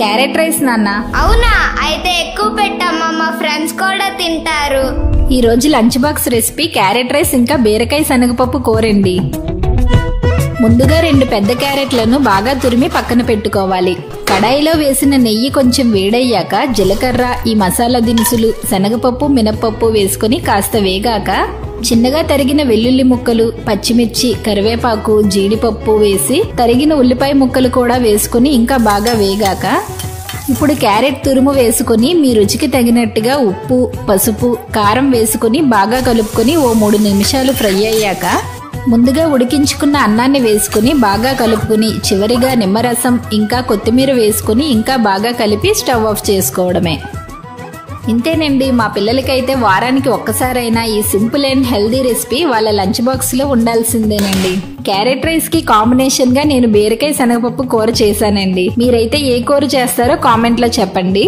Carrot rice నాన్న. అవునా, అయితే ఎక్కువ పెట్టమ్మా, మా ఫ్రెండ్స్ కూడా తింటారు. ఈ రోజు lunch box recipe carrot rice ఇంకా బీరకాయ శనగపప్పు కూరండి. ముందుగా 2 పెద్ద క్యారెట్లను బాగా తురిమి పక్కన పెట్టుకోవాలి. కడాయిలో వేసిన నెయ్యి కొంచెం వేడయ్యాక జీలకర్ర, ఈ మసాలా దినుసులు, శనగపప్పు, మినప్పప్పు వేసుకుని కాస్త వేగాక చిన్నగా తరిగిన వెల్లుల్లి ముక్కలు, పచ్చిమిర్చి, కరివేపాకు, జీడిపప్పు వేసి తరిగిన ఉల్లిపాయ ముక్కలు కూడా వేసుకుని ఇంకా బాగా వేగాక ఇప్పుడు క్యారెట్ తురుము వేసుకుని మీ రుచికి తగినట్టుగా ఉప్పు, పసుపు, కారం వేసుకుని బాగా కలుపుకొని ఓ 3 నిమిషాలు ఫ్రై అయ్యాక ముందుగా ఉడికించుకున్న అన్నాన్ని వేసుకుని బాగా కలుపుకుని చివరిగా నిమ్మరసం ఇంకా కొత్తిమీర వేసుకుని ఇంకా బాగా కలిపి స్టవ్ ఆఫ్ చేసుకోవడమే. ఇంతేనండి, మా పిల్లలకైతే వారానికి ఒక్కసారైనా ఈ సింపుల్ అండ్ హెల్దీ రెసిపీ వాళ్ళ లంచ్ బాక్స్ లో ఉండాల్సిందేనండి. క్యారెట్ రైస్ కి కాంబినేషన్ గా నేను బీరకాయ శనగపప్పు కూర చేశానండి. మీరైతే ఏ కూర చేస్తారో కామెంట్ లో చెప్పండి.